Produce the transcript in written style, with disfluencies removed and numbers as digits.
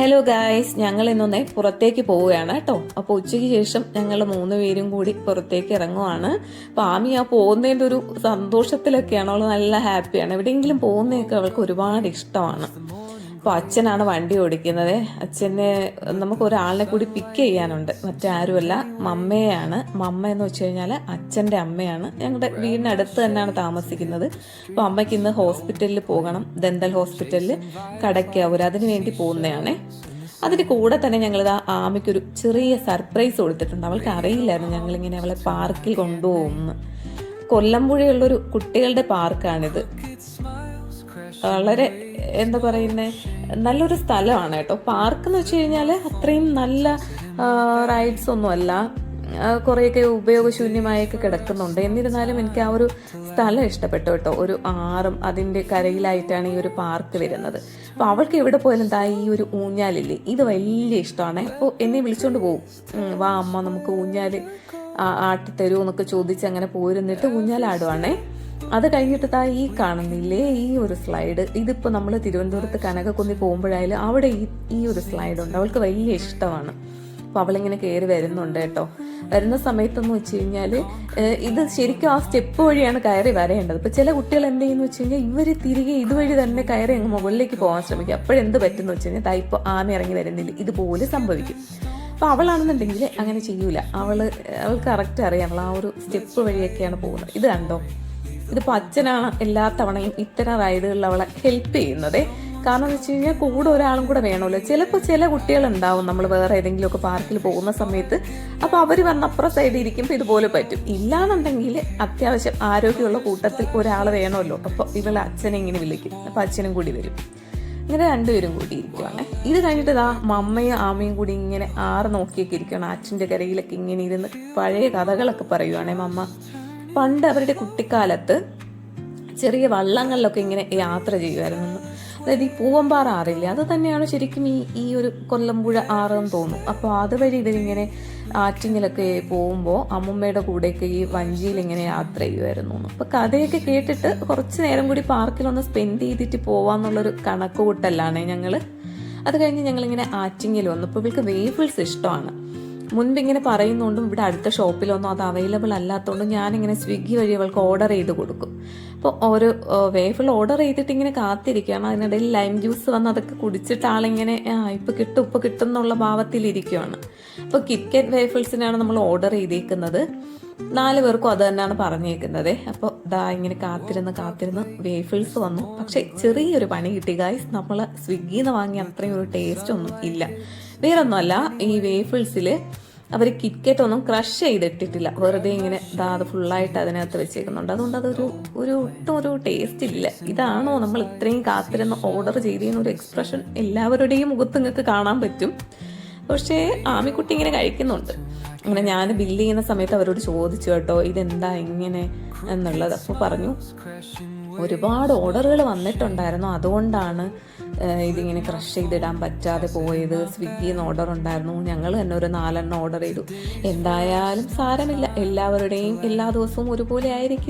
Hello guys, ഞങ്ങൾ ഇന്നൊന്നേ പുറത്തേക്ക് പോവുകയാണ് കേട്ടോ. അപ്പോൾ ഉച്ചയ്ക്ക് ശേഷം ഞങ്ങൾ 3 പേരും കൂടി പുറത്തേക്ക് ഇറങ്ങുവാണ്. അപ്പോൾ ആമി ആ പോകുന്നതിൻ്റെ ഒരു സന്തോഷത്തിലൊക്കെയാണ്, അവൾ നല്ല ഹാപ്പിയാണ്. എവിടെയെങ്കിലും പോകുന്നതൊക്കെ അവൾക്ക് ഒരുപാട് ഇഷ്ടമാണ്. അപ്പോൾ അച്ഛനാണ് വണ്ടി ഓടിക്കുന്നത്. അച്ഛന് നമുക്ക് ഒരാളിനെ കൂടി പിക്ക് ചെയ്യാനുണ്ട്, മറ്റാരുമല്ല മമ്മയാണ്. മമ്മ എന്ന് വെച്ച് കഴിഞ്ഞാൽ അച്ഛൻ്റെ അമ്മയാണ്. ഞങ്ങളുടെ വീടിനടുത്ത് തന്നെയാണ് താമസിക്കുന്നത്. അപ്പോൾ അമ്മയ്ക്ക് ഇന്ന് ഹോസ്പിറ്റലിൽ പോകണം, ദന്തൽ ഹോസ്പിറ്റലിൽ കടയ്ക്കാവൂർ, അതിന് വേണ്ടി പോകുന്നതാണേ. അതിന് കൂടെ തന്നെ ഞങ്ങളിത് ആമയ്ക്കൊരു ചെറിയ സർപ്രൈസ് കൊടുത്തിട്ടുണ്ട്. അവൾക്ക് അറിയില്ലായിരുന്നു ഞങ്ങളിങ്ങനെ അവളെ പാർക്കിൽ കൊണ്ടുപോകുമെന്ന്. കൊല്ലമ്പുഴയുള്ളൊരു കുട്ടികളുടെ പാർക്കാണിത്. വളരെ എന്താ പറയുന്നത്, നല്ലൊരു സ്ഥലമാണ് കേട്ടോ. പാർക്ക് എന്ന് വെച്ച് കഴിഞ്ഞാൽ അത്രയും നല്ല റൈഡ്സ് ഒന്നുമല്ല, കുറേയൊക്കെ ഉപയോഗശൂന്യമായൊക്കെ കിടക്കുന്നുണ്ട്. എന്നിരുന്നാലും എനിക്ക് ആ ഒരു സ്ഥലം ഇഷ്ടപ്പെട്ടു കേട്ടോ. ഒരു ആറും അതിൻ്റെ കരയിലായിട്ടാണ് ഈ ഒരു പാർക്ക് വരുന്നത്. അപ്പോൾ അവൾക്ക് എവിടെ പോയാലും എന്താ ഈ ഒരു ഊഞ്ഞാലില്ലേ, ഇത് വലിയ ഇഷ്ടമാണ്. അപ്പോൾ എന്നെ വിളിച്ചോണ്ട് പോകും, വാ അമ്മ നമുക്ക് ഊഞ്ഞാൽ ആട്ടിത്തരൂ എന്നൊക്കെ ചോദിച്ച് അങ്ങനെ പോയിരുന്നിട്ട് ഊഞ്ഞാലാടുവാണേ. അത് കഴിഞ്ഞിട്ട് ഈ കാണുന്നില്ലേ ഈ ഒരു സ്ലൈഡ്, ഇതിപ്പോൾ നമ്മൾ തിരുവനന്തപുരത്ത് കനകക്കുന്നി പോകുമ്പോഴായാലും അവിടെ ഈ ഒരു സ്ലൈഡ് ഉണ്ട്. അവൾക്ക് വലിയ ഇഷ്ടമാണ്. അപ്പോൾ അവളിങ്ങനെ കയറി വരുന്നുണ്ട് കേട്ടോ. വരുന്ന സമയത്തെന്ന് വെച്ച് കഴിഞ്ഞാൽ ഇത് ശരിക്കും ആ സ്റ്റെപ്പ് വഴിയാണ് കയറി വരേണ്ടത്. ഇപ്പോൾ ചില കുട്ടികൾ എന്ത് ചെയ്യുന്നു വെച്ച് കഴിഞ്ഞാൽ ഇവർ തിരികെ ഇതുവഴി തന്നെ കയറി അങ്ങ് മുകളിലേക്ക് പോകാൻ ശ്രമിക്കും. അപ്പോഴെന്ത് പറ്റുമെന്ന് വെച്ച് കഴിഞ്ഞാൽ ഇപ്പോൾ ആമി ഇറങ്ങി വരുന്നില്ല, ഇതുപോലെ സംഭവിക്കും. അപ്പോൾ അവളാണെന്നുണ്ടെങ്കിൽ അങ്ങനെ ചെയ്യൂല. അവൾക്ക് കറക്റ്റ് അറിയാം, അവൾ ആ ഒരു സ്റ്റെപ്പ് വഴിയൊക്കെയാണ് പോകുന്നത്. ഇത് കണ്ടോ, ഇതിപ്പോൾ അച്ഛനാണ് എല്ലാ തവണയും ഇത്തരം റൈഡുകളിൽ അവളെ ഹെൽപ്പ് ചെയ്യുന്നത്. കാരണം എന്ന് വെച്ച് കഴിഞ്ഞാൽ കൂടെ ഒരാളും കൂടെ വേണമല്ലോ. ചിലപ്പോൾ ചില കുട്ടികളുണ്ടാവും നമ്മൾ വേറെ ഏതെങ്കിലുമൊക്കെ പാർക്കിൽ പോകുന്ന സമയത്ത്, അപ്പോൾ അവർ വന്ന് അപ്പുറം സൈഡിൽ ഇരിക്കുമ്പോൾ ഇതുപോലെ പറ്റും. ഇല്ലാന്നുണ്ടെങ്കിൽ അത്യാവശ്യം ആരോഗ്യമുള്ള കൂട്ടത്തിൽ ഒരാൾ വേണമല്ലോ. അപ്പോൾ ഇവളെ അച്ഛനെ ഇങ്ങനെ വിളിക്കും, അപ്പോൾ അച്ഛനും കൂടി വരും. ഇങ്ങനെ രണ്ടുപേരും കൂടി ഇരിക്കുവാണ്. ഇത് കഴിഞ്ഞിട്ട് മമ്മയും ആമയും കൂടി ഇങ്ങനെ നോക്കിയൊക്കെ ഇരിക്കുകയാണ്. ആറ്റിൻ്റെ കരയിലൊക്കെ ഇങ്ങനെ ഇരുന്ന് പഴയ കഥകളൊക്കെ പറയുവാണേ മമ്മ. പണ്ട് അവരുടെ കുട്ടിക്കാലത്ത് ചെറിയ വള്ളങ്ങളിലൊക്കെ ഇങ്ങനെ യാത്ര ചെയ്യുമായിരുന്നു. അതായത് ഈ പൂവമ്പാറ ആറില്ലേ, അത് തന്നെയാണ് ശരിക്കും ഈ ഒരു കൊല്ലമ്പുഴ ആറെന്ന് തോന്നും. അപ്പോൾ അതുവഴി ഇവരിങ്ങനെ ആറ്റിങ്ങിലൊക്കെ പോകുമ്പോൾ അമ്മുമ്മയുടെ കൂടെയൊക്കെ ഈ വഞ്ചിയിൽ ഇങ്ങനെ യാത്ര ചെയ്യുമായിരുന്നു. അപ്പോൾ കഥയൊക്കെ കേട്ടിട്ട് കുറച്ച് നേരം കൂടി പാർക്കിലൊന്ന് സ്പെൻഡ് ചെയ്തിട്ട് പോവാന്നുള്ളൊരു കണക്ക് കൂട്ടലാണ് ഞങ്ങൾ. അത് കഴിഞ്ഞ് ഞങ്ങളിങ്ങനെ ആറ്റിങ്ങിൽ വന്നു. അപ്പോൾ ഇവൾക്ക് വേഫിൾസ് ഇഷ്ടമാണ്. മുൻപിങ്ങനെ പറയുന്നുണ്ടും ഇവിടെ അടുത്ത ഷോപ്പിലൊന്നും അത് അവൈലബിൾ അല്ലാത്തതുകൊണ്ട് ഞാനിങ്ങനെ സ്വിഗ്ഗി വഴി അവൾക്ക് ഓർഡർ ചെയ്ത് കൊടുക്കും. അപ്പോൾ ഒരു വേഫിൾ ഓർഡർ ചെയ്തിട്ട് ഇങ്ങനെ കാത്തിരിക്കുകയാണ്. അതിനിടയിൽ ലൈം ജ്യൂസ് വന്ന് അതൊക്കെ കുടിച്ചിട്ട് ആളിങ്ങനെ ഇപ്പം കിട്ടും എന്നുള്ള ഭാവത്തിലിരിക്കുകയാണ്. അപ്പോൾ കിറ്റ്കാറ്റ് വേഫിൾസിനാണ് നമ്മൾ ഓർഡർ ചെയ്തേക്കുന്നത്. 4 പേർക്കും അത് തന്നെയാണ് പറഞ്ഞേക്കുന്നത്. അപ്പോൾ ഇങ്ങനെ കാത്തിരുന്ന് വേഫിൾസ് വന്നു. പക്ഷേ ചെറിയൊരു പണി കിട്ടി ഗായ്സ്. നമ്മൾ സ്വിഗ്ഗിയിൽ നിന്ന് വാങ്ങിയ അത്രയും ഒരു ടേസ്റ്റ് ഒന്നും ഇല്ല. വേറൊന്നുമല്ല, ഈ വേഫിൾസിൽ അവർ കിറ്റ്കാറ്റ് ഒന്നും ക്രഷ് ചെയ്തിട്ടിട്ടില്ല, വെറുതെ ഇങ്ങനെ അത് ഫുള്ളായിട്ട് അതിനകത്ത് വെച്ചേക്കുന്നുണ്ട്. അതുകൊണ്ട് ഒട്ടും ഒരു ടേസ്റ്റ് ഇല്ല. ഇതാണോ നമ്മൾ ഇത്രയും കാത്തിരുന്ന് ഓർഡർ ചെയ്തതിനൊരു എക്സ്പ്രഷൻ എല്ലാവരുടെയും മുഖത്ത് നിങ്ങൾക്ക് കാണാൻ പറ്റും. പക്ഷേ ആമിക്കുട്ടി ഇങ്ങനെ കഴിക്കുന്നുണ്ട്. അങ്ങനെ ഞാൻ ബില്ല് ചെയ്യുന്ന സമയത്ത് അവരോട് ചോദിച്ചു കേട്ടോ, ഇതെന്താ ഇങ്ങനെ എന്നുള്ളത്. അപ്പോൾ പറഞ്ഞു ഒരുപാട് ഓർഡറുകൾ വന്നിട്ടുണ്ടായിരുന്നു, അതുകൊണ്ടാണ് ഇതിങ്ങനെ ക്രഷ് ചെയ്തിടാൻ പറ്റാതെ പോയത്. സ്വിഗ്ഗിയിൽ നിന്ന് ഓർഡർ ഉണ്ടായിരുന്നു, ഞങ്ങൾ തന്നെ ഒരു 4 ഓർഡർ ചെയ്തു. എന്തായാലും സാരമില്ല, എല്ലാവരുടെയും എല്ലാ ദിവസവും ഒരുപോലെ ആയിരിക്കും.